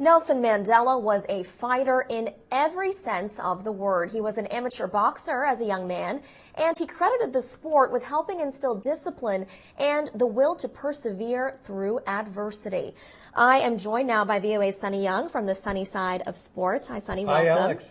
Nelson Mandela was a fighter in every sense of the word. He was an amateur boxer as a young man, and he credited the sport with helping instill discipline and the will to persevere through adversity. I am joined now by VOA's Sunny Young from the sunny side of sports. Hi, Sunny. Welcome. Hi, Alex.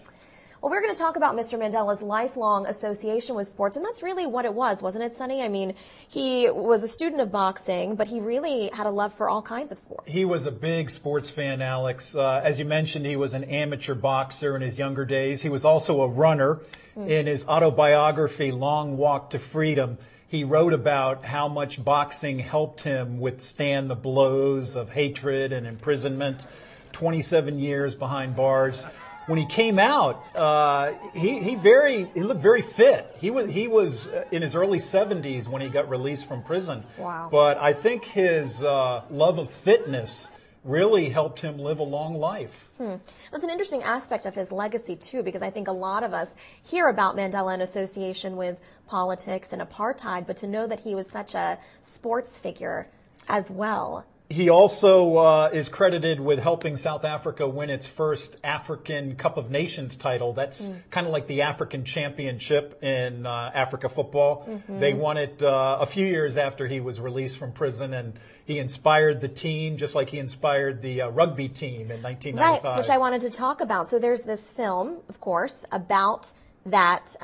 Well, we're going to talk about Mr. Mandela's lifelong association with sports, and that's really what it was, wasn't it, Sunny? I mean, he was a student of boxing, but he really had a love for all kinds of sports. He was a big sports fan, Alex. As you mentioned, he was an amateur boxer in his younger days. He was also a runner. In his autobiography, Long Walk to Freedom, he wrote about how much boxing helped him withstand the blows of hatred and imprisonment, 27 years behind bars. When he came out, he looked very fit. He was in his early 70s when he got released from prison. Wow. But I think his love of fitness really helped him live a long life. That's an interesting aspect of his legacy, too, because I think a lot of us hear about Mandela in association with politics and apartheid, but to know that he was such a sports figure as well. He also is credited with helping South Africa win its first African Cup of Nations title. That's kind of like the African Championship in Africa football. They won it a few years after he was released from prison, and he inspired the team just like he inspired the rugby team in 1995. Right, which I wanted to talk about. So there's this film, of course, about that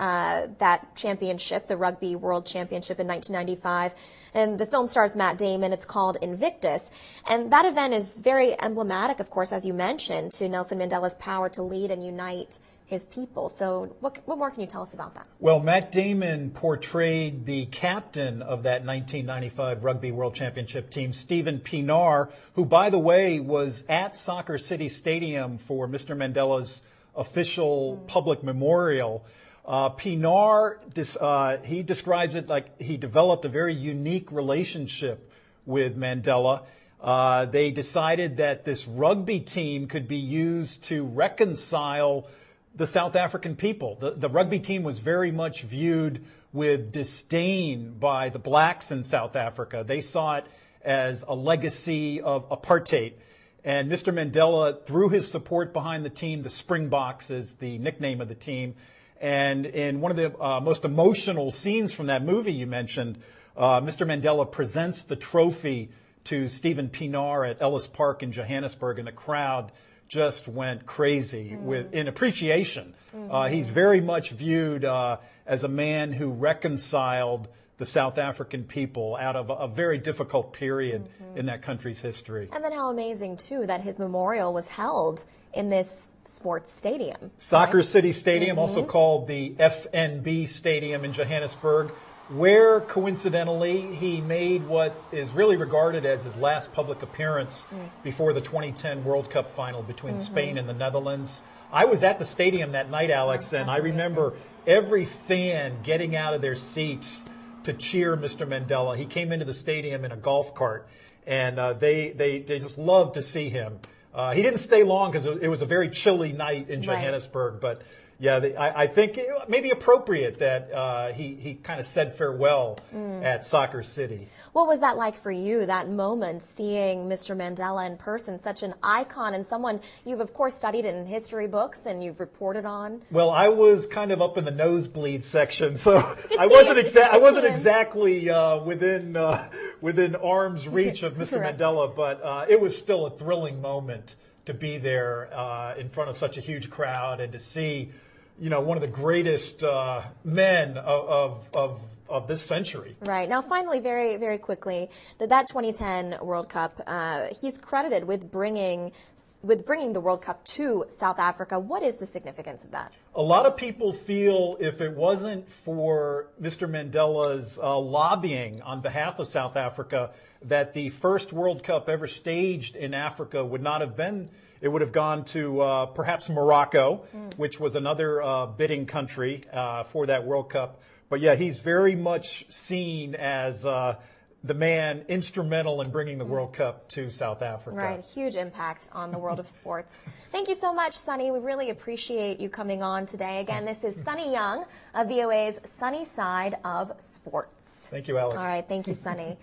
championship, the Rugby World Championship in 1995. And the film stars Matt Damon. It's called Invictus. And that event is very emblematic, of course, as you mentioned, to Nelson Mandela's power to lead and unite his people. So what more can you tell us about that? Well, Matt Damon portrayed the captain of that 1995 Rugby World Championship team, Stephen Pienaar, who, by the way, was at Soccer City Stadium for Mr. Mandela's official public memorial. Pienaar, he describes it like he developed a very unique relationship with Mandela. They decided that this rugby team could be used to reconcile the South African people. The rugby team was very much viewed with disdain by the blacks in South Africa. They saw it as a legacy of apartheid. And Mr. Mandela threw his support behind the team. The Springboks is the nickname of the team. And in one of the most emotional scenes from that movie you mentioned, Mr. Mandela presents the trophy to Stephen Pienaar at Ellis Park in Johannesburg, and the crowd just went crazy in appreciation. He's very much viewed as a man who reconciled the South African people out of a very difficult period in that country's history. And then how amazing, too, that his memorial was held in this sports stadium. Soccer City Stadium, also called the FNB Stadium in Johannesburg, where, coincidentally, he made what is really regarded as his last public appearance before the 2010 World Cup final between Spain and the Netherlands. I was at the stadium that night, Alex, and I remember every fan getting out of their seats to cheer Mr. Mandela. He came into the stadium in a golf cart, and they just loved to see him. He didn't stay long because it was a very chilly night in Johannesburg, but yeah, I think it may be appropriate that he kind of said farewell at Soccer City. What was that like for you, that moment, seeing Mr. Mandela in person, such an icon and someone you've, of course, studied in history books and you've reported on? Well, I was kind of up in the nosebleed section, so I wasn't exactly within arm's reach of Mr. Mandela, but it was still a thrilling moment to be there in front of such a huge crowd and to see, one of the greatest men of this century. Right. Now, finally, very, very quickly, that 2010 World Cup, he's credited with bringing the World Cup to South Africa. What is the significance of that? A lot of people feel if it wasn't for Mr. Mandela's lobbying on behalf of South Africa, that the first World Cup ever staged in Africa would not have been. It would have gone to perhaps Morocco, which was another bidding country for that World Cup. But yeah, he's very much seen as the man instrumental in bringing the World Cup to South Africa. Right, huge impact on the world of sports. Thank you so much, Sunny. We really appreciate you coming on today. Again, this is Sunny Young of VOA's Sunny Side of Sports. Thank you, Alex. All right, thank you, Sunny.